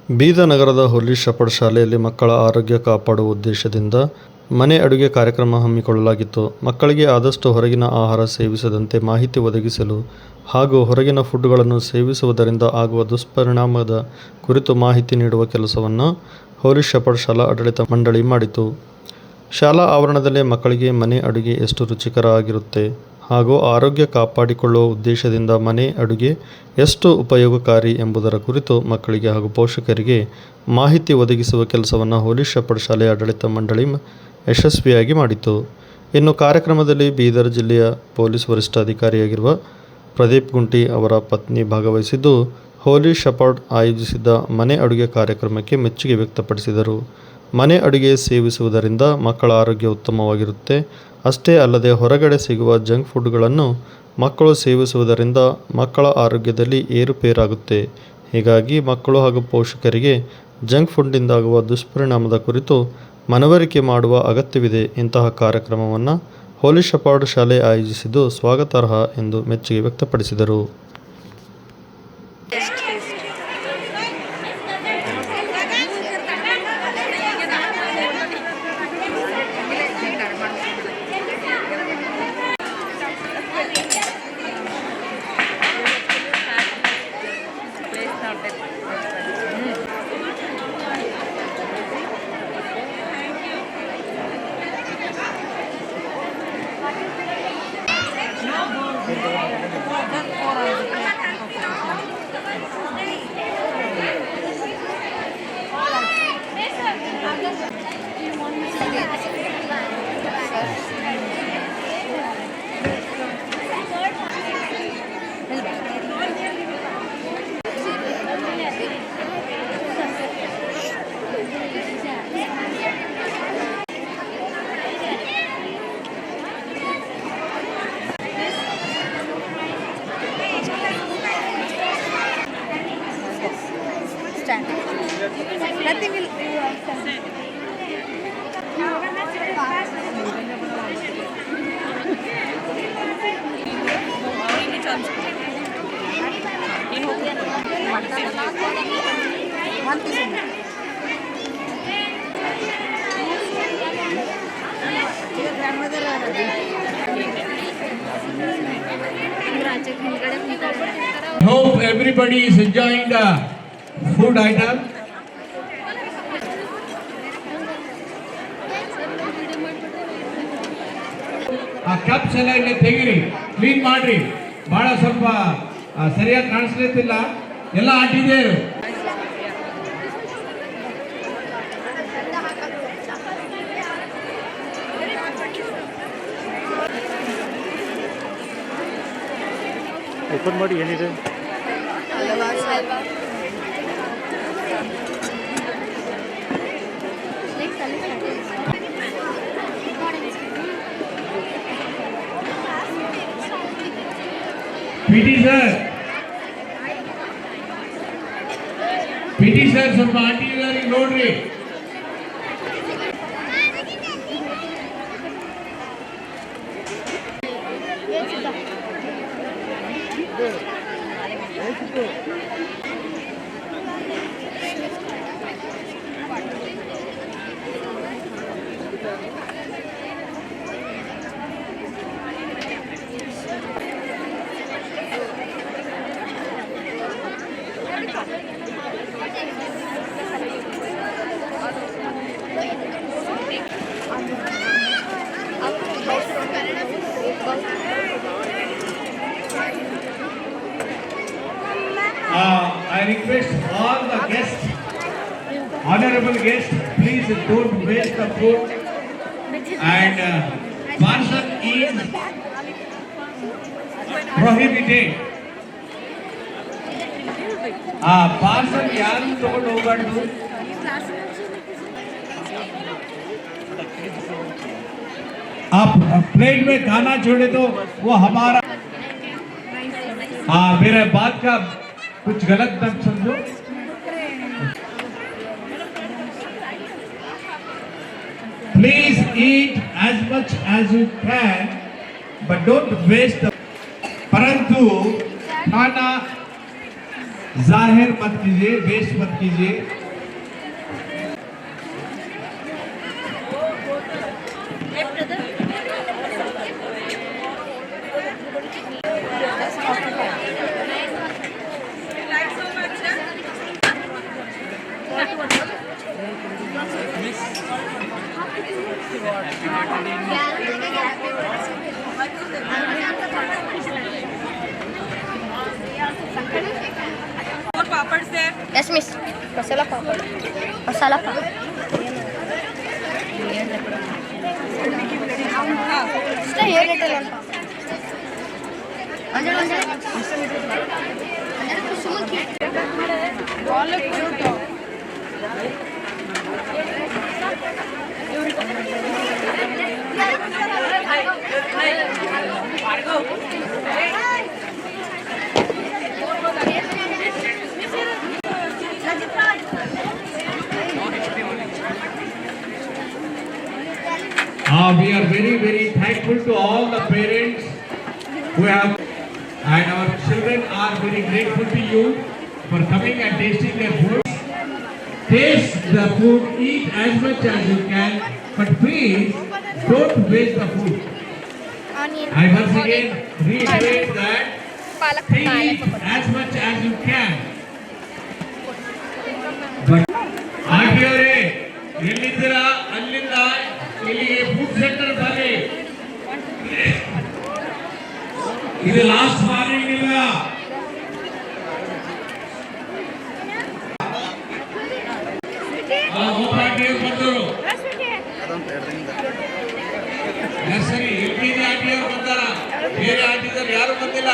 ಬೀದರ್ ನಗರದ ಹೋಲಿ ಶೆಪರ್ಡ್ ಶಾಲೆಯಲ್ಲಿ ಮಕ್ಕಳ ಆರೋಗ್ಯ ಕಾಪಾಡುವ ಉದ್ದೇಶದಿಂದ ಮನೆ ಅಡುಗೆ ಕಾರ್ಯಕ್ರಮ ಹಮ್ಮಿಕೊಳ್ಳಲಾಗಿತ್ತು. ಮಕ್ಕಳಿಗೆ ಆದಷ್ಟು ಹೊರಗಿನ ಆಹಾರ ಸೇವಿಸದಂತೆ ಮಾಹಿತಿ ಒದಗಿಸಲು ಹಾಗೂ ಹೊರಗಿನ ಫುಡ್ಗಳನ್ನು ಸೇವಿಸುವುದರಿಂದ ಆಗುವ ದುಷ್ಪರಿಣಾಮದ ಕುರಿತು ಮಾಹಿತಿ ನೀಡುವ ಕೆಲಸವನ್ನು ಹೋಲಿ ಶೆಪರ್ಡ್ ಶಾಲಾ ಆಡಳಿತ ಮಂಡಳಿ ಮಾಡಿತು. ಶಾಲಾ ಆವರಣದಲ್ಲೇ ಮಕ್ಕಳಿಗೆ ಮನೆ ಅಡುಗೆ ಎಷ್ಟು ರುಚಿಕರ ಆಗಿರುತ್ತೆ ಹಾಗೂ ಆರೋಗ್ಯ ಕಾಪಾಡಿಕೊಳ್ಳುವ ಉದ್ದೇಶದಿಂದ ಮನೆ ಅಡುಗೆ ಎಷ್ಟು ಉಪಯೋಗಕಾರಿ ಎಂಬುದರ ಕುರಿತು ಮಕ್ಕಳಿಗೆ ಹಾಗೂ ಪೋಷಕರಿಗೆ ಮಾಹಿತಿ ಒದಗಿಸುವ ಕೆಲಸವನ್ನು ಹೋಲಿ ಶೆಪರ್ಡ್ ಶಾಲೆಯ ಆಡಳಿತ ಮಂಡಳಿ ಯಶಸ್ವಿಯಾಗಿ ಮಾಡಿತು. ಇನ್ನು ಕಾರ್ಯಕ್ರಮದಲ್ಲಿ ಬೀದರ್ ಜಿಲ್ಲೆಯ ಪೊಲೀಸ್ ವರಿಷ್ಠಾಧಿಕಾರಿಯಾಗಿರುವ ಪ್ರದೀಪ್ ಗುಂಟಿ ಅವರ ಪತ್ನಿ ಭಾಗವಹಿಸಿದ್ದು, ಹೋಲಿ ಶೆಪರ್ಡ್ ಆಯೋಜಿಸಿದ್ದ ಮನೆ ಅಡುಗೆ ಕಾರ್ಯಕ್ರಮಕ್ಕೆ ಮೆಚ್ಚುಗೆ ವ್ಯಕ್ತಪಡಿಸಿದರು. ಮನೆ ಅಡುಗೆ ಸೇವಿಸುವುದರಿಂದ ಮಕ್ಕಳ ಆರೋಗ್ಯ ಉತ್ತಮವಾಗಿರುತ್ತೆ. ಅಷ್ಟೇ ಅಲ್ಲದೆ ಹೊರಗಡೆ ಸಿಗುವ ಜಂಕ್ ಫುಡ್ಗಳನ್ನು ಮಕ್ಕಳು ಸೇವಿಸುವುದರಿಂದ ಮಕ್ಕಳ ಆರೋಗ್ಯದಲ್ಲಿ ಏರುಪೇರಾಗುತ್ತೆ. ಹೀಗಾಗಿ ಮಕ್ಕಳು ಹಾಗೂ ಪೋಷಕರಿಗೆ ಜಂಕ್ ಫುಡ್ನಿಂದಾಗುವ ದುಷ್ಪರಿಣಾಮದ ಕುರಿತು ಮನವರಿಕೆ ಮಾಡುವ ಅಗತ್ಯವಿದೆ. ಇಂತಹ ಕಾರ್ಯಕ್ರಮವನ್ನು ಹೋಲಿ ಶೆಪರ್ಡ್ ಶಾಲೆ ಆಯೋಜಿಸಿದ್ದು ಸ್ವಾಗತಾರ್ಹ ಎಂದು ಮೆಚ್ಚುಗೆ ವ್ಯಕ್ತಪಡಿಸಿದರು. Nothing will Hope everybody is enjoying the food item. ಆ ಕಪ್ಸ್ ಎಲ್ಲ ಇಲ್ಲಿ ತೆಗೀರಿ, ಕ್ಲೀನ್ ಮಾಡ್ರಿ. ಬಹಳ ಸ್ವಲ್ಪ ಸರಿಯಾಗಿ ಕಾಣಿಸ್ಲಿತ್ತಿಲ್ಲ. ಎಲ್ಲ ಆಟಿದೇರು ಓಪನ್ ಮಾಡಿ. ಏನಿದೆ? ಪಿಟಿ ಸರ್ ಸ್ವಲ್ಪ ಆಂಟಿಗಳಿಗೆ ನೋಡ್ರಿ. I request all the guests, honorable guests, please don't waste the food, and parcel is prohibited. Parcel yaru ತಗೊಂಡು ಹೋಗಬಾರ್ದು. आप प्लेट में खाना छोड़े तो वो हमारा मेरे बात का कुछ गलत मत समझो. Please eat as much as you can, but don't waste the. परंतु खाना जाहिर मत कीजिए, वेस्ट मत कीजिए। पापड़ से Yes, miss. Masala papad. Masala papad. Stay here little one. We are very, very thankful to all the parents who have, and our children are very grateful to you for coming and tasting their food. Taste the food, eat as much as you can, but please don't waste the food. I once again reiterate that eat as much as you can. But ಆಂಟಿಯವರೇ ಎಲ್ಲಿದ್ದೀರಾ ಅಲ್ಲಿಂದ ಇಲ್ಲಿಗೆ food centre ಬನ್ನಿ. ಇದು last warning ಇಲ್ಲ. ಆಂಟಿಯವರು ಬಂದರು, nursery LKG ಆಂಟಿಯವರು ಬಂದಾರ, ಬೇರೆ ಆಂಟಿಗಳು ಯಾರು ಬಂದಿಲ್ಲ.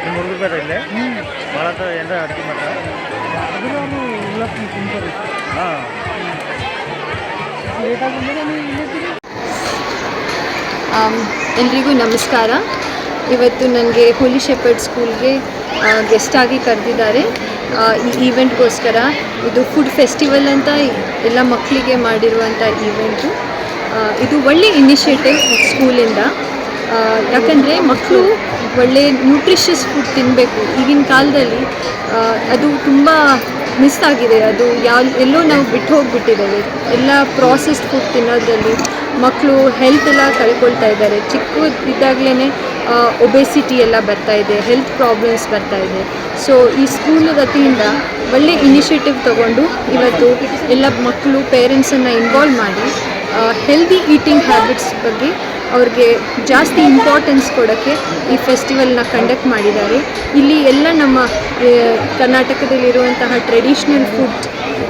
ನಿಮ್ಮ ಹುಡುಗರು ಬೇರೆ ಇಲ್ಲೇ ಭಾಳ ಏನಾರ ಅಡುಗೆ ಮಾಡ್ತಾರೆ ಹಾಂ ಎಲ್ರಿಗೂ ನಮಸ್ಕಾರ. ಇವತ್ತು ನನಗೆ ಹೋಲಿ ಶೆಪರ್ಡ್ ಸ್ಕೂಲ್ಗೆ ಗೆಸ್ಟಾಗಿ ಕರೆದಿದ್ದಾರೆ ಈ ಈವೆಂಟ್ಗೋಸ್ಕರ. ಇದು ಫುಡ್ ಫೆಸ್ಟಿವಲ್ ಅಂತ ಎಲ್ಲ ಮಕ್ಕಳಿಗೆ ಮಾಡಿರುವಂಥ ಈವೆಂಟು. ಇದು ಒಳ್ಳೆ ಇನಿಷಿಯೇಟಿವ್ ಸ್ಕೂಲಿಂದ. ಯಾಕಂದರೆ ಮಕ್ಕಳು ಒಳ್ಳೆ ನ್ಯೂಟ್ರಿಷಿಯಸ್ ಫುಡ್ ತಿನ್ನಬೇಕು. ಈಗಿನ ಕಾಲದಲ್ಲಿ ಅದು ತುಂಬ ಮಿಸ್ ಆಗಿದೆ. ಅದು ಎಲ್ಲೋ ನಾವು ಬಿಟ್ಟು ಹೋಗಿಬಿಟ್ಟಿದ್ದೇವೆ. ಎಲ್ಲ ಪ್ರಾಸೆಸ್ಡ್ ಫುಡ್ ತಿನ್ನೋದ್ರಲ್ಲಿ ಮಕ್ಕಳು ಹೆಲ್ತ್ ಎಲ್ಲ ಕಳ್ಕೊಳ್ತಾ ಇದ್ದಾರೆ. ಚಿಕ್ಕದಿದ್ದಾಗಲೇ ಒಬೆಸಿಟಿ ಎಲ್ಲ ಬರ್ತಾ ಇದೆ, ಹೆಲ್ತ್ ಪ್ರಾಬ್ಲಮ್ಸ್ ಬರ್ತಾ ಇದೆ. ಸೊ ಈ ಸ್ಕೂಲ್ ವತಿಯಿಂದ ಒಳ್ಳೆ ಇನಿಷಿಯೇಟಿವ್ ತಗೊಂಡು ಇವತ್ತು ಎಲ್ಲ ಮಕ್ಕಳು ಪೇರೆಂಟ್ಸನ್ನು ಇನ್ವಾಲ್ವ್ ಮಾಡಿ ಹೆಲ್ದಿ ಈಟಿಂಗ್ ಹ್ಯಾಬಿಟ್ಸ್ ಬಗ್ಗೆ ಅವ್ರಿಗೆ ಜಾಸ್ತಿ ಇಂಪಾರ್ಟೆನ್ಸ್ ಕೊಡೋಕ್ಕೆ ಈ ಫೆಸ್ಟಿವಲ್ನ ಕಂಡಕ್ಟ್ ಮಾಡಿದ್ದಾರೆ. ಇಲ್ಲಿ ಎಲ್ಲ ನಮ್ಮ ಕರ್ನಾಟಕದಲ್ಲಿರುವಂತಹ ಟ್ರೆಡಿಷ್ನಲ್ ಫುಡ್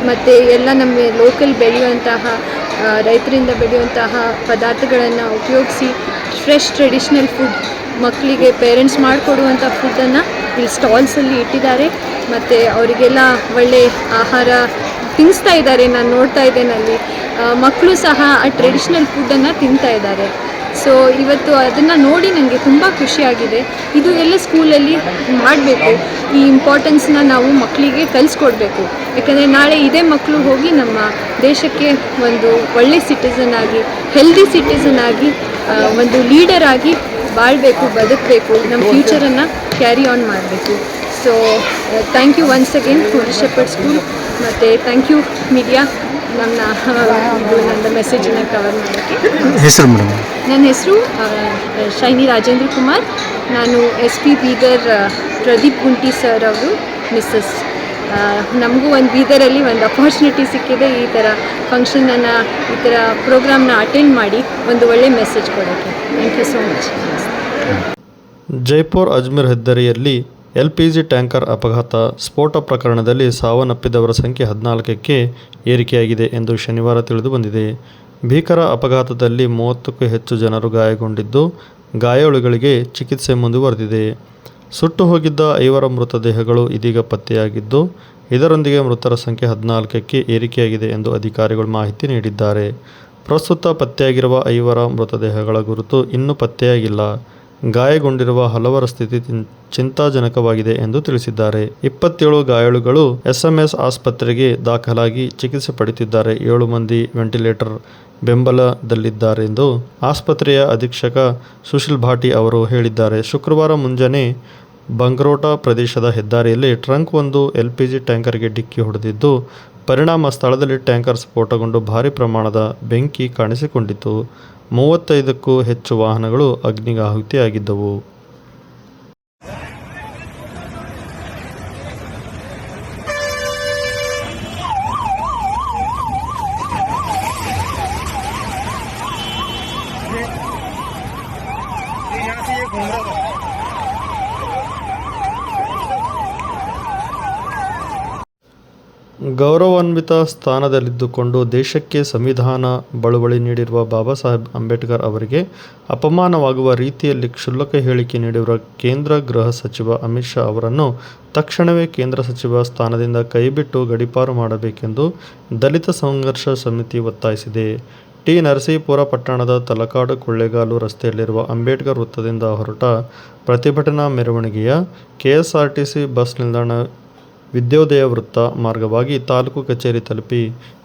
ಮತ್ತು ಎಲ್ಲ ನಮ್ಮ ಲೋಕಲ್ ಬೆಳೆಯುವಂತಹ ರೈತರಿಂದ ಬೆಳೆಯುವಂತಹ ಪದಾರ್ಥಗಳನ್ನು ಉಪಯೋಗಿಸಿ ಫ್ರೆಶ್ ಟ್ರೆಡಿಷ್ನಲ್ ಫುಡ್ ಮಕ್ಕಳಿಗೆ ಪೇರೆಂಟ್ಸ್ ಮಾಡಿಕೊಡುವಂಥ ಫುಡ್ಡನ್ನು ಇಲ್ಲಿ ಸ್ಟಾಲ್ಸಲ್ಲಿ ಇಟ್ಟಿದ್ದಾರೆ. ಮತ್ತು ಅವರಿಗೆಲ್ಲ ಒಳ್ಳೆ ಆಹಾರ ತಿನ್ನಿಸ್ತಾ ಇದ್ದಾರೆ. ನಾನು ನೋಡ್ತಾ ಇದ್ದೇನೆ ಅಲ್ಲಿ ಮಕ್ಕಳು ಸಹ ಆ ಟ್ರೆಡಿಷ್ನಲ್ ಫುಡ್ಡನ್ನು ತಿಂತಾ ಇದ್ದಾರೆ. ಸೊ ಇವತ್ತು ಅದನ್ನು ನೋಡಿ ನನಗೆ ತುಂಬ ಖುಷಿಯಾಗಿದೆ. ಇದು ಎಲ್ಲ ಸ್ಕೂಲಲ್ಲಿ ಮಾಡಬೇಕು. ಈ ಇಂಪಾರ್ಟೆನ್ಸ್ನ ನಾವು ಮಕ್ಕಳಿಗೆ ಕಲಿಸ್ಕೊಡ್ಬೇಕು. ಯಾಕಂದರೆ ನಾಳೆ ಇದೇ ಮಕ್ಕಳು ಹೋಗಿ ನಮ್ಮ ದೇಶಕ್ಕೆ ಒಂದು ಒಳ್ಳೆ ಸಿಟಿಸನ್ ಆಗಿ, ಹೆಲ್ದಿ ಸಿಟಿಸನ್ ಆಗಿ, ಒಂದು ಲೀಡರ್ ಆಗಿ ಬಾಳಬೇಕು, ಬದುಕಬೇಕು, ನಮ್ಮ ಫ್ಯೂಚರನ್ನು ಕ್ಯಾರಿ ಆನ್ ಮಾಡಬೇಕು. So thank you once again holy shepherd school, ಮತ್ತು ಥ್ಯಾಂಕ್ ಯು ಮೀಡಿಯಾ ನನ್ನ ಮೆಸೇಜನ್ನು ಕವರ್ ಮಾಡೋಕ್ಕೆ. ಹೆಸರು ಮೇಡಮ್? ನನ್ನ ಹೆಸರು ಶೈನಿ ರಾಜೇಂದ್ರ ಕುಮಾರ್. ನಾನು SP ಬೀದರ್ ಪ್ರದೀಪ್ ಗುಂಟಿ ಸರ್ ಅವರು ಮಿಸ್ಸಸ್. ನಮಗೂ ಒಂದು ಬೀದರಲ್ಲಿ ಒಂದು ಅಪಾರ್ಚುನಿಟಿ ಸಿಕ್ಕಿದೆ ಈ ಥರ ಫಂಕ್ಷನನ್ನು, ಈ ಥರ ಪ್ರೋಗ್ರಾಮ್ನ ಅಟೆಂಡ್ ಮಾಡಿ ಒಂದು ಒಳ್ಳೆ ಮೆಸೇಜ್ ಕೊಡೋಕ್ಕೆ. Thank you so much. Jaipur Ajmer ಹೆದ್ದಾರಿಯಲ್ಲಿ LPG ಟ್ಯಾಂಕರ್ ಅಪಘಾತ ಸ್ಫೋಟ ಪ್ರಕರಣದಲ್ಲಿ ಸಾವನ್ನಪ್ಪಿದವರ ಸಂಖ್ಯೆ 14ಕ್ಕೆ ಏರಿಕೆಯಾಗಿದೆ ಎಂದು ಶನಿವಾರ ತಿಳಿದು ಬಂದಿದೆ. ಭೀಕರ ಅಪಘಾತದಲ್ಲಿ 30ಕ್ಕೂ ಹೆಚ್ಚು ಜನರು ಗಾಯಗೊಂಡಿದ್ದು, ಗಾಯಾಳುಗಳಿಗೆ ಚಿಕಿತ್ಸೆ ಮುಂದುವರೆದಿದೆ. ಸುಟ್ಟು ಹೋಗಿದ್ದ 5 ಮೃತದೇಹಗಳು ಇದೀಗ ಪತ್ತೆಯಾಗಿದ್ದು, ಇದರೊಂದಿಗೆ ಮೃತರ ಸಂಖ್ಯೆ 14ಕ್ಕೆ ಏರಿಕೆಯಾಗಿದೆ ಎಂದು ಅಧಿಕಾರಿಗಳು ಮಾಹಿತಿ ನೀಡಿದ್ದಾರೆ. ಪ್ರಸ್ತುತ ಪತ್ತೆಯಾಗಿರುವ 5 ಮೃತದೇಹಗಳ ಗುರುತು ಇನ್ನೂ ಪತ್ತೆಯಾಗಿಲ್ಲ. ಗಾಯಗೊಂಡಿರುವ ಹಲವರ ಸ್ಥಿತಿ ಚಿಂತಾಜನಕವಾಗಿದೆ ಎಂದು ತಿಳಿಸಿದ್ದಾರೆ. 27 ಗಾಯಾಳುಗಳು SMS ಆಸ್ಪತ್ರೆಗೆ ದಾಖಲಾಗಿ ಚಿಕಿತ್ಸೆ ಪಡೆಯುತ್ತಿದ್ದಾರೆ. 7 ಮಂದಿ ವೆಂಟಿಲೇಟರ್ ಬೆಂಬಲದಲ್ಲಿದ್ದಾರೆಂದು ಆಸ್ಪತ್ರೆಯ ಅಧೀಕ್ಷಕ ಸುಶೀಲ್ ಭಾಟಿ ಅವರು ಹೇಳಿದ್ದಾರೆ. ಶುಕ್ರವಾರ ಮುಂಜಾನೆ ಬಂಗ್ರೋಟಾ ಪ್ರದೇಶದ ಹೆದ್ದಾರಿಯಲ್ಲಿ ಟ್ರಕ್ ಒಂದು LPG ಟ್ಯಾಂಕರ್ಗೆ ಡಿಕ್ಕಿ ಹೊಡೆದಿದ್ದು, ಪರಿಣಾಮ ಸ್ಥಳದಲ್ಲಿ ಟ್ಯಾಂಕರ್ ಸ್ಫೋಟಗೊಂಡು ಭಾರೀ ಪ್ರಮಾಣದ ಬೆಂಕಿ ಕಾಣಿಸಿಕೊಂಡಿತು. 35ಕ್ಕೂ ಹೆಚ್ಚು ವಾಹನಗಳು ಅಗ್ನಿಗಾಹುತಿಯಾಗಿದ್ದವು. ಗೌರವಾನ್ವಿತ ಸ್ಥಾನದಲ್ಲಿದ್ದುಕೊಂಡು ದೇಶಕ್ಕೆ ಸಂವಿಧಾನ ಬಳುವಳಿ ನೀಡಿರುವ ಬಾಬಾ ಸಾಹೇಬ್ ಅಂಬೇಡ್ಕರ್ ಅವರಿಗೆ ಅಪಮಾನವಾಗುವ ರೀತಿಯಲ್ಲಿ ಕ್ಷುಲ್ಲಕ ಹೇಳಿಕೆ ನೀಡಿರುವ ಕೇಂದ್ರ ಗೃಹ ಸಚಿವ ಅಮಿತ್ ಶಾ ಅವರನ್ನು ತಕ್ಷಣವೇ ಕೇಂದ್ರ ಸಚಿವ ಸ್ಥಾನದಿಂದ ಕೈಬಿಟ್ಟು ಗಡೀಪಾರು ಮಾಡಬೇಕೆಂದು ದಲಿತ ಸಂಘರ್ಷ ಸಮಿತಿ ಒತ್ತಾಯಿಸಿದೆ. ಟಿ. ನರಸೀಪುರ ಪಟ್ಟಣದ ತಲಕಾಡು ಕೊಳ್ಳೇಗಾಲು ರಸ್ತೆಯಲ್ಲಿರುವ ಅಂಬೇಡ್ಕರ್ ವೃತ್ತದಿಂದ ಹೊರಟ ಪ್ರತಿಭಟನಾ ಮೆರವಣಿಗೆಯ KSRTC ಬಸ್ ನಿಲ್ದಾಣ ವಿದ್ಯೋದಯ ವೃತ್ತ ಮಾರ್ಗವಾಗಿ ತಾಲೂಕು ಕಚೇರಿ ತಲುಪಿ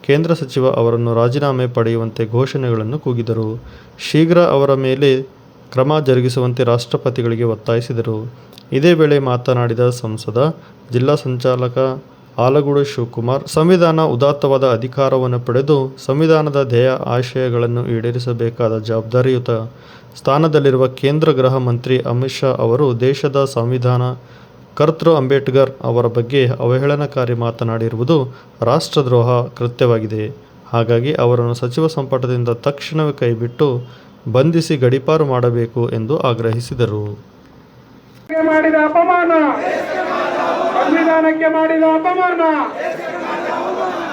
ಕೇಂದ್ರ ಸಚಿವ ಅವರನ್ನು ರಾಜೀನಾಮೆ ಪಡೆಯುವಂತೆ ಘೋಷಣೆಗಳನ್ನು ಕೂಗಿದರು. ಶೀಘ್ರ ಅವರ ಮೇಲೆ ಕ್ರಮ ಜರುಗಿಸುವಂತೆ ರಾಷ್ಟ್ರಪತಿಗಳಿಗೆ ಒತ್ತಾಯಿಸಿದರು. ಇದೇ ವೇಳೆ ಮಾತನಾಡಿದ ಸಂಸದ, ಜಿಲ್ಲಾ ಸಂಚಾಲಕ ಆಲಗೂಡು ಶಿವಕುಮಾರ್, ಸಂವಿಧಾನ ಉದಾತ್ತವಾದ ಅಧಿಕಾರವನ್ನು ಪಡೆದು ಸಂವಿಧಾನದ ಧ್ಯೇಯ ಆಶಯಗಳನ್ನು ಈಡೇರಿಸಬೇಕಾದ ಜವಾಬ್ದಾರಿಯುತ ಸ್ಥಾನದಲ್ಲಿರುವ ಕೇಂದ್ರ ಗೃಹ ಮಂತ್ರಿ ಅಮಿತ್ ಶಾ ಅವರು ದೇಶದ ಸಂವಿಧಾನ ಕರ್ತೃ ಅಂಬೇಡ್ಕರ್ ಅವರ ಬಗ್ಗೆ ಅವಹೇಳನಕಾರಿ ಮಾತನಾಡಿರುವುದು ರಾಷ್ಟ್ರದ್ರೋಹ ಕೃತ್ಯವಾಗಿದೆ. ಹಾಗಾಗಿ ಅವರನ್ನು ಸಚಿವ ಸಂಪುಟದಿಂದ ತಕ್ಷಣವೇ ಕೈಬಿಟ್ಟು ಬಂಧಿಸಿ ಗಡೀಪಾರು ಮಾಡಬೇಕು ಎಂದು ಆಗ್ರಹಿಸಿದರು. ಮಾಡಿದ ಅಪಮಾನ, ಸಂವಿಧಾನಕ್ಕೆ ಮಾಡಿದ ಅಪಮಾನ,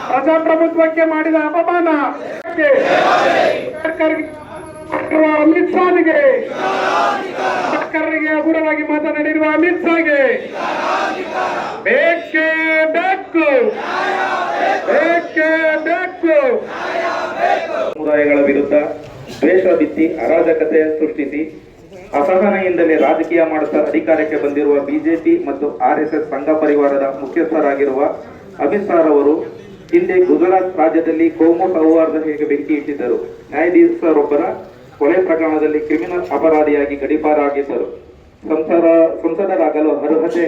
ಪ್ರಜಾಪ್ರಭುತ್ವಕ್ಕೆ ಮಾಡಿದ ಅಪಮಾನ, ಅಮಿತ್ ಶಾಗೆ, ಸರ್ಕಾರರಿಗೆ ಹಗುರವಾಗಿ ಮಾತನಾಡಿರುವ ಅಮಿತ್ ಶಾಗೆ ಬೇಕೇ ಬೇಕು, ಬೇಕೇ ಬೇಕು. ಸಮುದಾಯಗಳ ವಿರುದ್ಧ ದ್ವೇಷ ಬಿತ್ತಿ ಅರಾಜಕತೆ ಸೃಷ್ಟಿಸಿ ಅಸಹನೆಯಿಂದಲೇ ರಾಜಕೀಯ ಮಾಡುತ್ತಾ ಅಧಿಕಾರಕ್ಕೆ ಬಂದಿರುವ ಬಿಜೆಪಿ ಮತ್ತು RSS ಸಂಘ ಪರಿವಾರದ ಮುಖ್ಯಸ್ಥರಾಗಿರುವ ಅಮಿತ್ ಶಾ ಅವರು ಹಿಂದೆ ಗುಜರಾತ್ ರಾಜ್ಯದಲ್ಲಿ ಕೋಮು ಸೌಹಾರ್ದತೆಗೆ ಬೆಂಕಿ ಇಟ್ಟಿದ್ದರು. ನ್ಯಾಯಾಧೀಶರೊಬ್ಬರ ಕೊಲೆ ಪ್ರಕರಣದಲ್ಲಿ ಕ್ರಿಮಿನಲ್ ಅಪರಾಧಿಯಾಗಿ ಗಡೀಪಾರಾಗಿದ್ದರು. ಸಂಸದರಾಗಲು ಅರ್ಹತೆ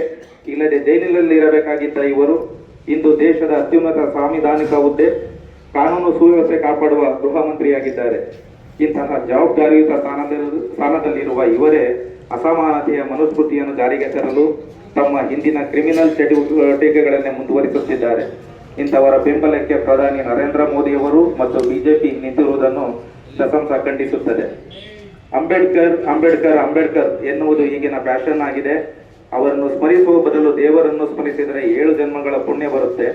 ಇಲ್ಲದೆ ಜೈಲಿನಲ್ಲಿರಬೇಕಾಗಿದ್ದ ಇವರು ಇಂದು ದೇಶದ ಅತ್ಯುನ್ನತ ಸಾಂವಿಧಾನಿಕ ಹುದ್ದೆ ಕಾನೂನು ಸುವ್ಯವಸ್ಥೆ ಕಾಪಾಡುವ ಗೃಹ ಮಂತ್ರಿಯಾಗಿದ್ದಾರೆ. ಇಂತಹ ಜವಾಬ್ದಾರಿಯುತ ಸ್ಥಾನದಲ್ಲಿರುವ ಇವರೇ ಅಸಮಾನತೆಯ ಮನುಸ್ಮೃತಿಯನ್ನು ಜಾರಿಗೆ ತರಲು ತಮ್ಮ ಹಿಂದಿನ ಕ್ರಿಮಿನಲ್ ಚಟುವಟಿಕೆಗಳನ್ನೇ ಮುಂದುವರಿಸುತ್ತಿದ್ದಾರೆ. ಇಂಥವರ ಬೆಂಬಲಕ್ಕೆ ಪ್ರಧಾನಿ ನರೇಂದ್ರ ಮೋದಿಯವರು ಮತ್ತು ಬಿಜೆಪಿ ನಿಂತಿರುವುದನ್ನು ದಸಂಸ ಖಂಡಿಸುತ್ತದೆ. ಅಂಬೇಡ್ಕರ್ ಎನ್ನುವುದು ಈಗಿನ ಫ್ಯಾಷನ್ ಆಗಿದೆ. ಅವರನ್ನು ಸ್ಮರಿಸುವ ಬದಲು ದೇವರನ್ನು ಸ್ಮರಿಸಿದರೆ 7 ಜನ್ಮಗಳ ಪುಣ್ಯ ಬರುತ್ತೆ,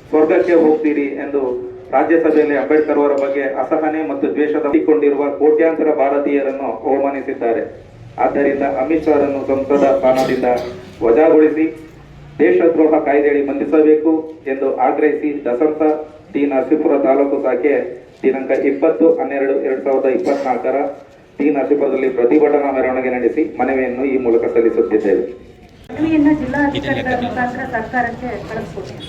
ಸ್ವರ್ಗಕ್ಕೆ ಹೋಗ್ತೀರಿ ಎಂದು ರಾಜ್ಯಸಭೆಯಲ್ಲಿ ಅಂಬೇಡ್ಕರ್ ಅವರ ಬಗ್ಗೆ ಅಸಹನೆ ಮತ್ತು ದ್ವೇಷದಲ್ಲಿಕೊಂಡಿರುವ ಕೋಟ್ಯಾಂತರ ಭಾರತೀಯರನ್ನು ಅವಮಾನಿಸಿದ್ದಾರೆ. ಆದ್ದರಿಂದ ಅಮಿತ್ ಶಾ ಅವರನ್ನು ಸಂಸದ ಸ್ಥಾನದಿಂದ ವಜಾಗೊಳಿಸಿ ದೇಶದ್ರೋಹ ಕಾಯ್ದೆಯಡಿ ಬಂಧಿಸಬೇಕು ಎಂದು ಆಗ್ರಹಿಸಿ ದಸಂಸ ಟಿ. ನರಸೀಪುರ ತಾಲೂಕು ಶಾಖೆ ದಿನಾಂಕ 20/12/2024 ಟಿ. ನರಸೀಪುರದಲ್ಲಿ ಪ್ರತಿಭಟನಾ ಮೆರವಣಿಗೆ ನಡೆಸಿ ಮನವಿಯನ್ನು ಈ ಮೂಲಕ ಸಲ್ಲಿಸುತ್ತಿದ್ದೇವೆ. ಜಿಲ್ಲಾಧಿಕಾರಿಗಳ ಮುಖಾಂತರ ಸರ್ಕಾರಕ್ಕೆ ಕಳಿಸ್ಕೊಡ್ತೀವಿ.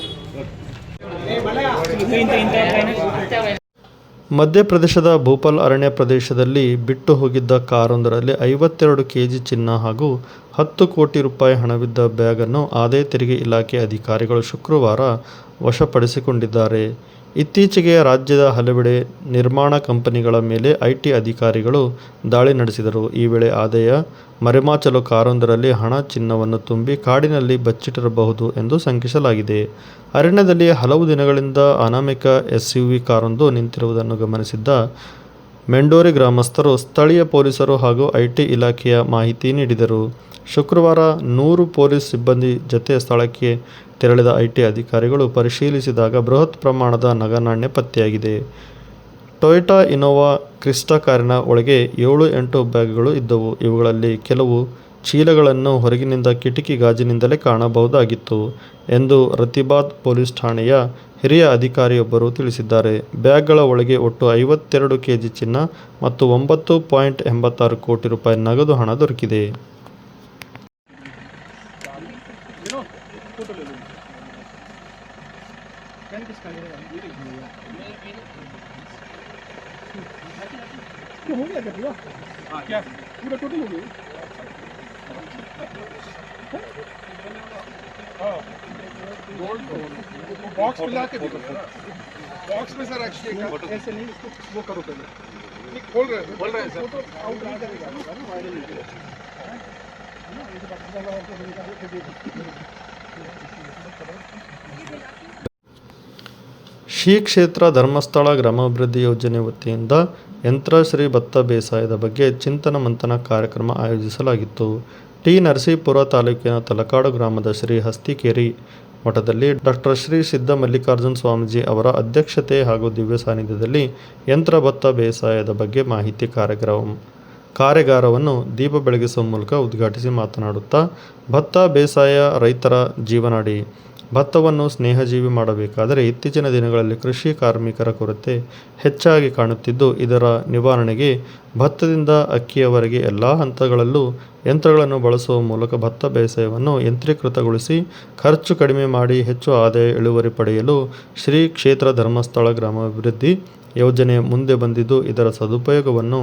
ಮಧ್ಯಪ್ರದೇಶದ ಭೋಪಾಲ್ ಅರಣ್ಯ ಪ್ರದೇಶದಲ್ಲಿ ಬಿಟ್ಟು ಹೋಗಿದ್ದ ಕಾರೊಂದರಲ್ಲಿ 52 kg ಚಿನ್ನ ಹಾಗೂ 10 ಕೋಟಿ ರೂಪಾಯಿ ಹಣವಿದ್ದ ಬ್ಯಾಗನ್ನು ಆದಾಯ ತೆರಿಗೆ ಇಲಾಖೆ ಅಧಿಕಾರಿಗಳು ಶುಕ್ರವಾರ ವಶಪಡಿಸಿಕೊಂಡಿದ್ದಾರೆ. ಇತ್ತೀಚೆಗೆ ರಾಜ್ಯದ ಹಲವೆಡೆ ನಿರ್ಮಾಣ ಕಂಪನಿಗಳ ಮೇಲೆ IT ಅಧಿಕಾರಿಗಳು ದಾಳಿ ನಡೆಸಿದರು. ಈ ವೇಳೆ ಆದಾಯ ಮರೆಮಾಚಲು ಕಾರೊಂದರಲ್ಲಿ ಹಣ, ಚಿನ್ನವನ್ನು ತುಂಬಿ ಕಾಡಿನಲ್ಲಿ ಬಚ್ಚಿಟ್ಟಿರಬಹುದು ಎಂದು ಶಂಕಿಸಲಾಗಿದೆ. ಅರಣ್ಯದಲ್ಲಿ ಹಲವು ದಿನಗಳಿಂದ ಅನಾಮಿಕ SUV ಕಾರೊಂದು ನಿಂತಿರುವುದನ್ನು ಗಮನಿಸಿದ್ದ ಮೆಂಡೋರಿ ಗ್ರಾಮಸ್ಥರು ಸ್ಥಳೀಯ ಪೊಲೀಸರು ಹಾಗೂ IT ಇಲಾಖೆಯ ಮಾಹಿತಿ ನೀಡಿದರು. ಶುಕ್ರವಾರ 100 ಪೊಲೀಸ್ ಸಿಬ್ಬಂದಿ ಜತೆ ಸ್ಥಳಕ್ಕೆ ತೆರಳಿದ IT ಅಧಿಕಾರಿಗಳು ಪರಿಶೀಲಿಸಿದಾಗ ಬೃಹತ್ ಪ್ರಮಾಣದ ನಗನಾಣ್ಯ ಪತ್ತೆಯಾಗಿದೆ. ಟೊಯೋಟಾ ಇನೋವಾ ಕ್ರಿಸ್ಟಾ ಕಾರಿನ ಒಳಗೆ 7-8 ಬ್ಯಾಗ್ಗಳು ಇದ್ದವು. ಇವುಗಳಲ್ಲಿ ಕೆಲವು ಚೀಲಗಳನ್ನು ಹೊರಗಿನಿಂದ ಕಿಟಕಿ ಗಾಜಿನಿಂದಲೇ ಕಾಣಬಹುದಾಗಿತ್ತು ಎಂದು ರತಿಬಾದ್ ಪೊಲೀಸ್ ಠಾಣೆಯ ಹಿರಿಯ ಅಧಿಕಾರಿಯೊಬ್ಬರು ತಿಳಿಸಿದ್ದಾರೆ. ಬ್ಯಾಗ್ಗಳ ಒಳಗೆ ಒಟ್ಟು 52 ಕೆಜಿ ಚಿನ್ನ ಮತ್ತು 9.86 ಕೋಟಿ ರೂಪಾಯಿ ನಗದು ಹಣ ದೊರಕಿದೆ. बॉक्स मिला के देखो, बॉक्स में सर एक्चुअली ऐसे नहीं, इसको वो करो पहले, नहीं खोल रहे हैं सर, फोटो आउट नहीं करेगा ना, वायरल नहीं करेगा। ಶ್ರೀ ಕ್ಷೇತ್ರ ಧರ್ಮಸ್ಥಳ ಗ್ರಾಮಾಭಿವೃದ್ಧಿ ಯೋಜನೆ ವತಿಯಿಂದ ಯಂತ್ರಶ್ರೀ ಭತ್ತ ಬೇಸಾಯದ ಬಗ್ಗೆ ಚಿಂತನ ಮಂಥನ ಕಾರ್ಯಕ್ರಮ ಆಯೋಜಿಸಲಾಗಿತ್ತು. ಟಿ. ನರಸೀಪುರ ತಾಲೂಕಿನ ತಲಕಾಡು ಗ್ರಾಮದ ಶ್ರೀ ಹಸ್ತಿಕೇರಿ ಮಠದಲ್ಲಿ ಡಾಕ್ಟರ್ ಶ್ರೀ ಸಿದ್ಧ ಮಲ್ಲಿಕಾರ್ಜುನ ಸ್ವಾಮೀಜಿ ಅವರ ಅಧ್ಯಕ್ಷತೆ ಹಾಗೂ ದಿವ್ಯ ಸಾನ್ನಿಧ್ಯದಲ್ಲಿ ಯಂತ್ರ ಭತ್ತ ಬೇಸಾಯದ ಬಗ್ಗೆ ಮಾಹಿತಿ ಕಾರ್ಯಾಗಾರವನ್ನು ದೀಪ ಬೆಳಗಿಸುವ ಮೂಲಕ ಉದ್ಘಾಟಿಸಿ ಮಾತನಾಡುತ್ತಾ, ಭತ್ತ ಬೇಸಾಯ ರೈತರ ಜೀವನಾಡಿ. ಭತ್ತವನ್ನು ಸ್ನೇಹಜೀವಿ ಮಾಡಬೇಕಾದರೆ ಇತ್ತೀಚಿನ ದಿನಗಳಲ್ಲಿ ಕೃಷಿ ಕಾರ್ಮಿಕರ ಕೊರತೆ ಹೆಚ್ಚಾಗಿ ಕಾಣುತ್ತಿದ್ದು, ಇದರ ನಿವಾರಣೆಗೆ ಭತ್ತದಿಂದ ಅಕ್ಕಿಯವರೆಗೆ ಎಲ್ಲ ಹಂತಗಳಲ್ಲೂ ಯಂತ್ರಗಳನ್ನು ಬಳಸುವ ಮೂಲಕ ಭತ್ತ ಬೇಸಾಯವನ್ನು ಯಂತ್ರೀಕೃತಗೊಳಿಸಿ ಖರ್ಚು ಕಡಿಮೆ ಮಾಡಿ ಹೆಚ್ಚು ಆದಾಯ ಇಳುವರಿ ಪಡೆಯಲು ಶ್ರೀ ಕ್ಷೇತ್ರ ಧರ್ಮಸ್ಥಳ ಗ್ರಾಮಾಭಿವೃದ್ಧಿ ಯೋಜನೆ ಮುಂದೆ ಬಂದಿದ್ದು, ಇದರ ಸದುಪಯೋಗವನ್ನು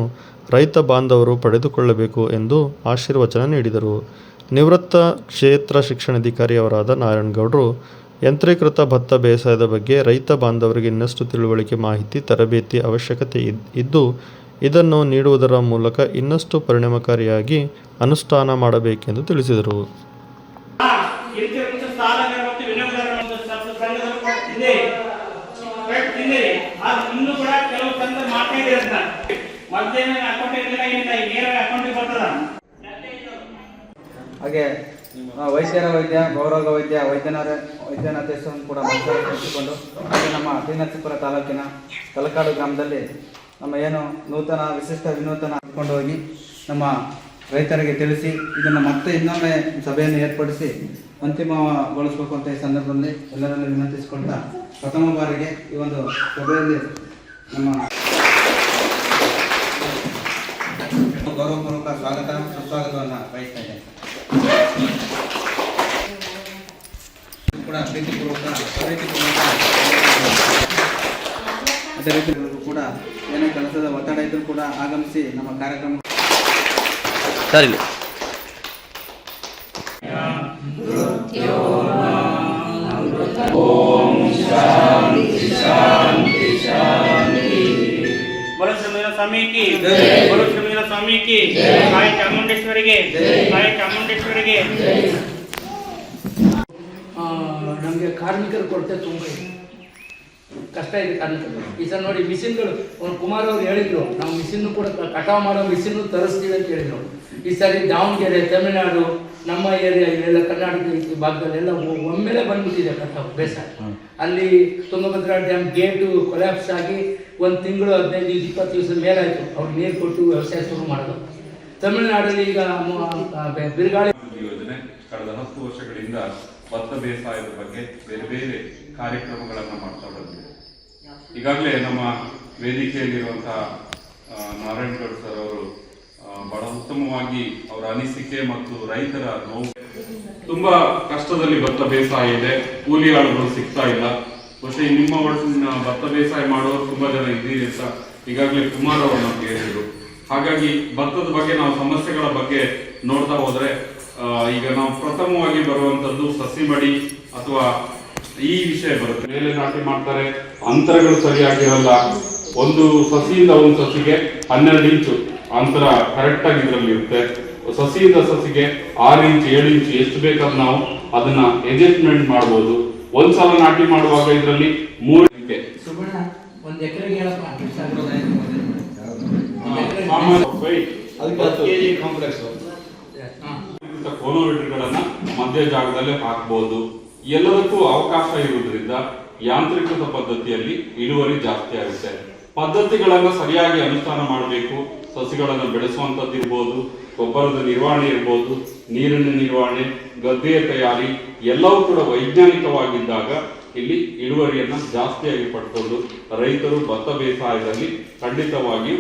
ರೈತ ಬಾಂಧವರು ಪಡೆದುಕೊಳ್ಳಬೇಕು ಎಂದು ಆಶೀರ್ವಚನ ನೀಡಿದರು. ನಿವೃತ್ತ ಕ್ಷೇತ್ರ ಶಿಕ್ಷಣಾಧಿಕಾರಿಯವರಾದ ನಾರಾಯಣಗೌಡರು ಯಂತ್ರೀಕೃತ ಭತ್ತ ಬೇಸಾಯದ ಬಗ್ಗೆ ರೈತ ಬಾಂಧವರಿಗೆ ಇನ್ನಷ್ಟು ತಿಳುವಳಿಕೆ, ಮಾಹಿತಿ, ತರಬೇತಿ ಅವಶ್ಯಕತೆ ಇದ್ದು, ಇದನ್ನು ನೀಡುವುದರ ಮೂಲಕ ಇನ್ನಷ್ಟು ಪರಿಣಾಮಕಾರಿಯಾಗಿ ಅನುಷ್ಠಾನ ಮಾಡಬೇಕೆಂದು ತಿಳಿಸಿದರು. ಹಾಗೆ ವೈದ್ಯ ಗೌರವ ವೈದ್ಯನಾಥೇಶ್ವರನ್ನು ಕೂಡ ಮನಸ್ಸಿಕೊಂಡು ಹಾಗೆ ನಮ್ಮ ಟಿ. ನರಸೀಪುರ ತಾಲೂಕಿನ ತಲಕಾಡು ಗ್ರಾಮದಲ್ಲಿ ನಮ್ಮ ಏನು ನೂತನ ವಿಶಿಷ್ಟ ವಿನೂತನ ಹಾಕೊಂಡು ಹೋಗಿ ನಮ್ಮ ರೈತರಿಗೆ ತಿಳಿಸಿ ಇದನ್ನು ಮತ್ತೆ ಇನ್ನೊಮ್ಮೆ ಸಭೆಯನ್ನು ಏರ್ಪಡಿಸಿ ಅಂತಿಮಗೊಳಿಸಬೇಕು ಅಂತ ಈ ಸಂದರ್ಭದಲ್ಲಿ ಎಲ್ಲರನ್ನು ವಿನಂತಿಸಿಕೊಳ್ತಾ ಪ್ರಥಮ ಬಾರಿಗೆ ಈ ಒಂದು ಸಭೆಯಲ್ಲಿ ನಮ್ಮ ಗೌರವಪೂರ್ವಕ ಸ್ವಾಗತ ಸುಸ್ವಾಗತವನ್ನು ಬಯಸ್ತಾ ಇದ್ದೇನೆ. ಕೂಡ ಪ್ರೀತಿಪೂರ್ವಕ ಅದೇ ರೀತಿ ಕೂಡ ಏನೇ ಕೆಲಸದ ಒತ್ತಡ ಇದ್ದರೂ ಕೂಡ ಆಗಮಿಸಿ ನಮ್ಮ ಕಾರ್ಯಕ್ರಮ ಸರಿ ಸ್ವಾಮಿಗೆ ತಾಯಿ ಚಾಮುಂಡೇಶ್ವರಿಗೆ ನಮಗೆ ಕಾರ್ಮಿಕರ ಕೊರತೆ ತುಂಬ ಕಷ್ಟ ಇದೆ ಕಾರ್ಮಿಕರು. ಈ ಸಲ ನೋಡಿ ಮಿಷಿನ್ಗಳು ಕುಮಾರ್ ಅವರು ಹೇಳಿದ್ರು, ನಾವು ಮಿಷಿನ್ ಕೂಡ ಕಟಾವು ಮಾಡೋ ಮಿಷಿನ್ ತರಿಸ್ತೀವಿ ಅಂತ ಹೇಳಿದ್ರು. ಈ ಸಾರಿ ದಾವಣಗೆರೆ, ತಮಿಳುನಾಡು, ನಮ್ಮ ಏರಿಯಾ ಇಲ್ಲೆಲ್ಲ ಕರ್ನಾಟಕ ಭಾಗದಲ್ಲೆಲ್ಲ ಒಮ್ಮೆಲೆ ಬಂದ್ಬಿಟ್ಟಿದೆ ಕಟಾವು ಬೇಸಾಯ. ಅಲ್ಲಿ ತುಂಗಭದ್ರಾ ಡ್ಯಾಮ್ ಗೇಟು ಕೊಲ್ಯಾಪ್ಸ್ ಆಗಿ 1 ತಿಂಗಳು 15-20 ದಿವಸ ಮೇಲಾಯಿತು. ಅವ್ರು ನೀರು ಕೊಟ್ಟು ವ್ಯವಸಾಯ ಶುರು ಮಾಡೋದು. ತಮಿಳುನಾಡಲ್ಲಿ ಈಗ ಬಿರುಗಾಳಿ ಯೋಜನೆ ಕಳೆದ 10 ವರ್ಷಗಳಿಂದ ಭತ್ತ ಬೇಸಾಯದ ಬಗ್ಗೆ ಬೇರೆ ಬೇರೆ ಕಾರ್ಯಕ್ರಮಗಳನ್ನು ಮಾಡ್ತಾ ಬಂದಿದೆ. ಈಗಾಗಲೇ ನಮ್ಮ ವೇದಿಕೆಯಲ್ಲಿರುವಂತಹ ನಾರಾಯಣಗೌಡ ಸರ್ ಅವರು ಬಹಳ ಉತ್ತಮವಾಗಿ ಅವರ ಅನಿಸಿಕೆ ಮತ್ತು ರೈತರ ನೋವು, ತುಂಬಾ ಕಷ್ಟದಲ್ಲಿ ಭತ್ತ ಬೇಸಾಯ ಇದೆ, ಕೂಲಿ ಆಳುಗಳು ಸಿಗ್ತಾ ಇಲ್ಲ. ಬಹುಶಃ ನಿಮ್ಮ ಭತ್ತ ಬೇಸಾಯ ಮಾಡೋರು ತುಂಬಾ ಜನ ಇದ್ದೀರಿ ಅಂತ ಈಗಾಗಲೇ ಕುಮಾರ್ ಅವರು ನಮ್ಗೆ ಹೇಳಿದ್ರು. ಹಾಗಾಗಿ ಭತ್ತದ ಬಗ್ಗೆ ನಾವು ಸಮಸ್ಯೆಗಳ ಬಗ್ಗೆ ನೋಡ್ತಾ ಹೋದ್ರೆ ಈಗ ನಾವು ಪ್ರಥಮವಾಗಿ ಬರುವಂತದ್ದು ಸಸಿ ಮಡಿ ಅಥವಾ ಈ ವಿಷಯ ಬರುತ್ತೆ. ಮೇಲೆ ನಾಟಿ ಮಾಡ್ತಾರೆ, ಅಂತರಗಳು ಸರಿಯಾಗಿರಲ್ಲ. ಒಂದು ಸಸಿಯಿಂದ ಒಂದು ಸಸಿಗೆ 12 ಇಂಚು ಅಂತರ ಕರೆಕ್ಟ್ ಆಗಿ ಇದರಲ್ಲಿ ಇರುತ್ತೆ. ಸಸಿಯಿಂದ ಸಸಿಗೆ 6 ಇಂಚು 7 ಇಂಚು ಎಷ್ಟು ಬೇಕಾದ್ರೂ ನಾವು ಅದನ್ನ ಅಡ್ಜಸ್ಟ್ಮೆಂಟ್ ಮಾಡಬಹುದು. ಒಂದ್ಸಲ ನಾಟಿ ಮಾಡುವಾಗ ಇದರಲ್ಲಿ 3 ಇಂಚು ಒಂದು ಎಕರೆಗೆ ಕೋನೋಮೀಟರ್ಗಳನ್ನ ಮಧ್ಯ ಜಾಗದಲ್ಲೇ ಹಾಕಬಹುದು. ಎಲ್ಲದಕ್ಕೂ ಅವಕಾಶ ಇರುವುದರಿಂದ ಯಾಂತ್ರಿಕೃತ ಪದ್ಧತಿಯಲ್ಲಿ ಇಳುವರಿ ಜಾಸ್ತಿ ಆಗುತ್ತೆ. ಪದ್ಧತಿಗಳನ್ನ ಸರಿಯಾಗಿ ಅನುಷ್ಠಾನ ಮಾಡಬೇಕು. ಸಸಿಗಳನ್ನು ಬೆಳೆಸುವಂತದ್ದು ಇರ್ಬೋದು, ಗೊಬ್ಬರದ ನಿರ್ವಹಣೆ ಇರ್ಬೋದು, ನೀರಿನ ನಿರ್ವಹಣೆ, ಗದ್ದೆಯ ತಯಾರಿ ಎಲ್ಲವೂ ಕೂಡ ವೈಜ್ಞಾನಿಕವಾಗಿದ್ದಾಗ ಇಲ್ಲಿ ಇಳುವರಿಯನ್ನು ಜಾಸ್ತಿಯಾಗಿ ಪಡ್ಕೊಂಡು ರೈತರು ಭತ್ತ ಬೇಸಾಯದಲ್ಲಿ ಖಂಡಿತವಾಗಿಯೂ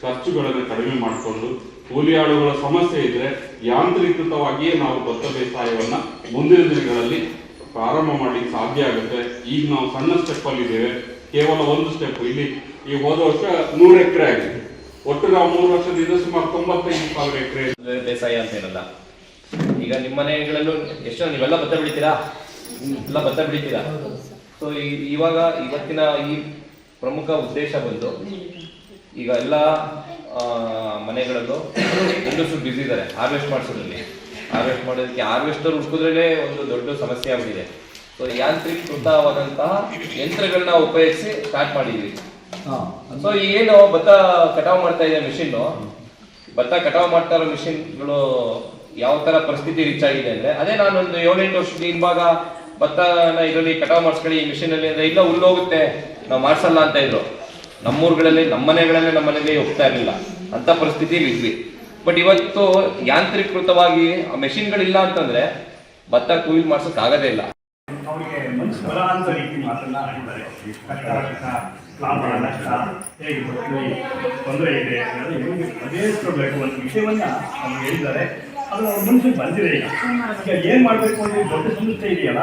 ಖರ್ಚುಗಳನ್ನು ಕಡಿಮೆ ಮಾಡಿಕೊಂಡು ಕೂಲಿ ಆಳುಗಳ ಸಮಸ್ಯೆ ಇದ್ರೆ ಯಾಂತ್ರೀಕೃತವಾಗಿಯೇ ನಾವು ಭತ್ತ ಬೇಸಾಯವನ್ನು ಮುಂದಿನ ದಿನಗಳಲ್ಲಿ ಪ್ರಾರಂಭ ಮಾಡಲಿಕ್ಕೆ ಸಾಧ್ಯ ಆಗುತ್ತೆ. ಈಗ ನಾವು ಸಣ್ಣ ಸ್ಟೆಪ್ ಅಲ್ಲಿ ಇದ್ದೇವೆ, ಕೇವಲ ಒಂದು ಸ್ಟೆಪ್. ಇಲ್ಲಿ ಈ ಹೋದ ವರ್ಷ 100 ಎಕರೆ ಆಗಿದೆ. ಒಟ್ಟು ನಾವು 3 ವರ್ಷದಿಂದ ಸುಮಾರು 95,000 ಎಕರೆ ಬೇಸಾಯ ಅಂತ ಏನಲ್ಲ. ಈಗ ನಿಮ್ಮ ಮನೆಗಳಲ್ಲೂ ಎಷ್ಟು ನೀವೆಲ್ಲ ಭತ್ತ ಬೆಳಿತೀರಾ? ಎಲ್ಲ ಭತ್ತ ಬೆಳಿತೀರಾ? ಸೊ ಇವಾಗ ಇವತ್ತಿನ ಈ ಪ್ರಮುಖ ಉದ್ದೇಶ ಬಂದು ಈಗ ಎಲ್ಲ ಮನೆಗಳಲ್ಲೂ ಹೆಂಗಸರು ಬ್ಯುಸಿ ಇದ್ದಾರೆ ಹಾರ್ವೆಸ್ಟ್ ಮಾಡಿಸೋದ್ರಲ್ಲಿ. ಹಾರ್ವೆಸ್ಟ್ ಮಾಡೋದಕ್ಕೆ ಹಾರ್ವೆಸ್ಟರ್ ಹುಡುಕಿದ್ರೇ ಒಂದು ದೊಡ್ಡ ಸಮಸ್ಯೆ ಆಗಿದೆ. ಸೊ ಯಾಂತ್ರೀಕೃತವಾದಂತಹ ಯಂತ್ರಗಳನ್ನ ಉಪಯೋಗಿಸಿ ಸ್ಟಾರ್ಟ್ ಮಾಡಿದ್ವಿ. ಸೊ ಏನು ಭತ್ತ ಕಟಾವು ಮಾಡ್ತಾ ಇದೆ ಮಿಷಿನ್ನು, ಭತ್ತ ಕಟಾವು ಮಾಡ್ತಾ ಇರೋ ಮಿಷಿನ್ಗಳು ಯಾವ ತರ ಪರಿಸ್ಥಿತಿ ರೀಚ್ ಆಗಿದೆ ಅಂದ್ರೆ, ಅದೇ ನಾನೊಂದು 7-8 ವರ್ಷದ ಹಿಂಭಾಗ ಭತ್ತನ ಇದರಲ್ಲಿ ಕಟಾವು ಮಾಡಿಸ್ಕೊಳ್ಳಿ ಈ ಮಿಷಿನ್ ಅಲ್ಲಿ ಅಂದ್ರೆ ಇಲ್ಲ ಹುಲ್ಲೋಗುತ್ತೆ ನಾವು ಮಾಡ್ಸಲ್ಲ ಅಂತ ಇದ್ರು. ನಮ್ಮೂರುಗಳಲ್ಲಿ ನಮ್ಮ ಮನೆಯಲ್ಲಿ ಹೋಗ್ತಾ ಇರಲಿಲ್ಲ ಅಂತ ಪರಿಸ್ಥಿತಿಯಲ್ಲಿ ಇದ್ವಿ. ಬಟ್ ಇವತ್ತು ಯಾಂತ್ರೀಕೃತವಾಗಿ ಮೆಷಿನ್ಗಳಿಲ್ಲ ಅಂತಂದ್ರೆ ಭತ್ತ ಕುಯ್ಲು ಮಾಡ್ಸಕ್ ಆಗೋದೇ ಇಲ್ಲ. ಅವರಿಗೆ ಮನಸ್ಸು ಬರ ಅಂತ ರೀತಿ ಮಾತನ್ನ ಆಡಿದ್ದಾರೆ. ಲಾಭ ನಷ್ಟ ಹೇಗೆ ತೊಂದರೆ ಇದೆ ಬಗೆಹರಿಸ್ಕೊಳ್ಬೇಕು ಒಂದು ವಿಷಯವನ್ನ ಅವ್ರು ಹೇಳಿದ್ದಾರೆ. ಅದು ಅವ್ರ ಮನಸ್ಸಿಗೆ ಬಂದಿದೆ. ಈಗ ಏನ್ ಮಾಡ್ಬೇಕು ಅಂದ್ರೆ ದೊಡ್ಡ ಸಮಸ್ಯೆ ಇದೆಯಲ್ಲ,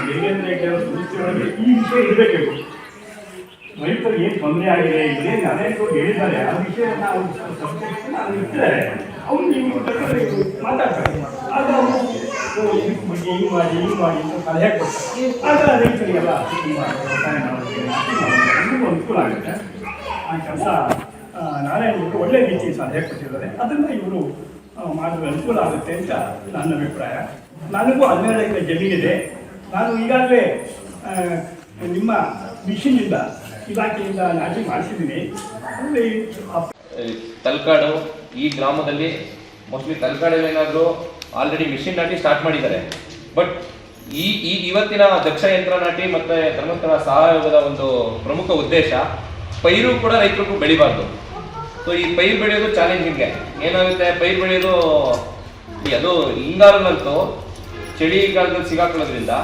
ಹೇಗೆ ಅಂದ್ರೆ ಕೆಲವು ಸಮಸ್ಯೆ ಒಳಗೆ ಈ ವಿಷಯ ಇರಬೇಕು. ರೈತರಿಗೆ ಏನು ತೊಂದರೆ ಆಗಿದೆ, ಇದೇನು ಅನೇಕರು ಹೇಳಿದ್ದಾರೆ, ಆ ವಿಷಯವನ್ನು ಅವ್ರು ಸಬ್ಜೆಕ್ಟ್ ಇರ್ತಾರೆ. ಅವ್ರು ನೀವು ಮಾತಾಡ್ತಾರೆ, ಆಗ ಅವರು ಇದಕ್ಕೆ ಬಗ್ಗೆ ಹಿಂಗೆ ಮಾಡಿ ಅಂತ ಸಲಹೆ ಕೊಡ್ತಾರೆ. ಆಗ ರೈತರಿಗೆಲ್ಲ ವ್ಯವಸಾಯ ಮಾಡೋದಕ್ಕೆ ಅನುಕೂಲ ಆಗುತ್ತೆ. ಆ ಕೆಲಸ ನಾರಾಯಣರು ಒಳ್ಳೆ ರೀತಿ ಸಲಹೆ ಕೊಟ್ಟಿದ್ದಾರೆ. ಅದನ್ನು ಇವರು ಮಾಡಿದ್ರೆ ಅನುಕೂಲ ಆಗುತ್ತೆ ಅಂತ ನನ್ನ ಅಭಿಪ್ರಾಯ. ನನಗೂ 12 ಎಕರೆ ಜಮೀನಿದೆ. ನಾನು ಈಗಾಗಲೇ ನಿಮ್ಮ ಮಿಷಿನಿಂದ ಇಲಾಖೆಯಿಂದ ನಾಟಿ ಮಾಡಿಸಿದ್ದೀನಿ. ತಲಕಾಡು ಈ ಗ್ರಾಮದಲ್ಲಿ ಮೋಸ್ಟ್ಲಿ ತಲಕಾಡಲ್ಲಿ ಏನಾದರೂ ಆಲ್ರೆಡಿ ಮಿಷಿನ್ ನಾಟಿ ಸ್ಟಾರ್ಟ್ ಮಾಡಿದ್ದಾರೆ. ಬಟ್ ಇವತ್ತಿನ ದಕ್ಷ ಯಂತ್ರ ನಾಟಿ ಮತ್ತೆ ಧರ್ಮಸ್ಥಳ ಸಹಯೋಗದ ಒಂದು ಪ್ರಮುಖ ಉದ್ದೇಶ ಪೈರು ಕೂಡ ರೈತರಿಗೂ ಬೆಳಿಬಾರ್ದು. ಸೊ ಈ ಪೈರು ಬೆಳೆಯೋದು ಚಾಲೆಂಜಿಂಗ್ಗೆ ಏನಾಗುತ್ತೆ, ಪೈರು ಬೆಳೆಯೋದು ಅದು ಹಿಂಗಾರಲ್ಲಂತೂ ಚಳಿಗಾಲದಲ್ಲಿ ಸಿಗಾಕೊಳ್ಳೋದ್ರಿಂದ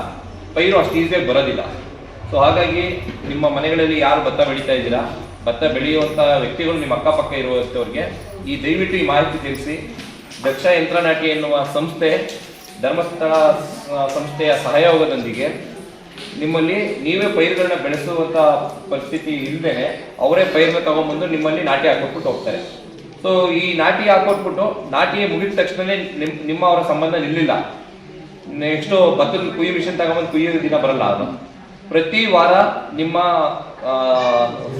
ಪೈರು ಅಷ್ಟು ಈಸಿಯಾಗಿ ಬರೋದಿಲ್ಲ. ಸೊ ಹಾಗಾಗಿ ನಿಮ್ಮ ಮನೆಗಳಲ್ಲಿ ಯಾರು ಭತ್ತ ಬೆಳೀತಾ ಇದ್ದೀರಾ, ಭತ್ತ ಬೆಳೆಯುವಂಥ ವ್ಯಕ್ತಿಗಳು ನಿಮ್ಮ ಅಕ್ಕಪಕ್ಕ ಇರುವಂಥವ್ರಿಗೆ ದಯವಿಟ್ಟು ಈ ಮಾಹಿತಿ ತಿಳಿಸಿ. ದಕ್ಷ ಯಂತ್ರನಾಟಿ ಎನ್ನುವ ಸಂಸ್ಥೆ ಧರ್ಮಸ್ಥಳ ಸಂಸ್ಥೆಯ ಸಹಯೋಗದೊಂದಿಗೆ ನಿಮ್ಮಲ್ಲಿ ನೀವೇ ಪೈರುಗಳನ್ನ ಬೆಳೆಸುವಂಥ ಪರಿಸ್ಥಿತಿ ಇಲ್ಲದೇನೆ ಅವರೇ ಪೈರನ್ನ ತಗೊಂಡ್ಬಂದು ನಿಮ್ಮಲ್ಲಿ ನಾಟಿ ಹಾಕೊಟ್ಬಿಟ್ಟು ಹೋಗ್ತಾರೆ. ಸೊ ಈ ನಾಟಿ ಹಾಕೊಟ್ಬಿಟ್ಟು ನಾಟಿ ಮುಗಿದ ತಕ್ಷಣವೇ ನಿಮ್ಮ ಅವರ ಸಂಬಂಧ ನಿಲ್ಲಿಲ್ಲ. ನೆಕ್ಸ್ಟು ಭತ್ತದ ಕುಯ್ಯೋ ಮಿಷನ್ ತಗೊಂಡ್ಬಂದು ಕುಯ್ಯೋ ದಿನ ಬರಲ್ಲ. ಅದು ಪ್ರತಿ ವಾರ ನಿಮ್ಮ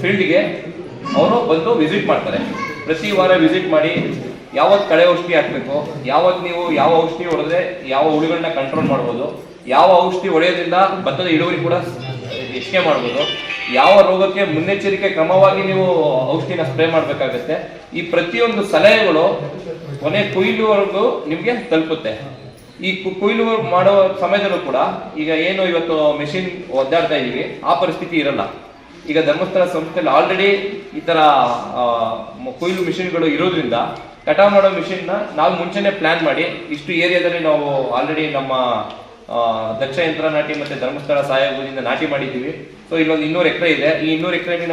ಫೀಲ್ಡ್ಗೆ ಅವರು ಬಂದು ವಿಸಿಟ್ ಮಾಡ್ತಾರೆ. ಪ್ರತಿ ವಾರ ವಿಸಿಟ್ ಮಾಡಿ ಯಾವತ್ತು ಕಳೆ ಔಷಧಿ ಹಾಕಬೇಕು, ಯಾವತ್ತು ನೀವು ಯಾವ ಔಷಧಿ ಹೊಡೆದ್ರೆ ಯಾವ ಹುಳುಗಳನ್ನ ಕಂಟ್ರೋಲ್ ಮಾಡ್ಬೋದು, ಯಾವ ಔಷಧಿ ಹೊಡೆಯೋದ್ರಿಂದ ಭತ್ತದ ಇಳುವರಿ ಕೂಡ ಹೆಚ್ಚಿಗೆ ಮಾಡ್ಬೋದು, ಯಾವ ರೋಗಕ್ಕೆ ಮುನ್ನೆಚ್ಚರಿಕೆ ಕ್ರಮವಾಗಿ ನೀವು ಔಷಧಿನ ಸ್ಪ್ರೇ ಮಾಡಬೇಕಾಗತ್ತೆ. ಈ ಪ್ರತಿಯೊಂದು ಸಲಹೆಗಳು ಕೊನೆ ಕೊಯ್ಲುವರೆಗೂ ನಿಮಗೆ ತಲುಪುತ್ತೆ. ಈ ಕೊಯ್ಲು ಮಾಡೋ ಸಮಯದಲ್ಲೂ ಕೂಡ ಈಗ ಏನು ಇವತ್ತು ಮೆಷಿನ್ ಒದ್ದಾಡ್ತಾ ಇದೀವಿ ಆ ಪರಿಸ್ಥಿತಿ ಇರಲ್ಲ. ಈಗ ಧರ್ಮಸ್ಥಳ ಸಂಸ್ಥೆಯಲ್ಲಿ ಆಲ್ರೆಡಿ ಈ ತರ ಕೊಯ್ಲು ಮಿಷಿನ್ಗಳು ಇರೋದ್ರಿಂದ ಕಟಾವ್ ಮಾಡೋ ಮಿಷಿನ್ನ ನಾವು ಮುಂಚೆನೆ ಪ್ಲಾನ್ ಮಾಡಿ ಇಷ್ಟು ಏರಿಯಾದಲ್ಲಿ ನಾವು ಆಲ್ರೆಡಿ ನಮ್ಮ ದಕ್ಷ ಯಂತ್ರ ನಾಟಿ ಮತ್ತೆ ಧರ್ಮಸ್ಥಳ ಸಹಯೋಗದಿಂದ ನಾಟಿ ಮಾಡಿದ್ದೀವಿ. ಸೊ ಇಲ್ಲೊಂದು 200 ಎಕರೆ ಇದೆ. ಈ 200 ಎಕರೆಯಲ್ಲಿ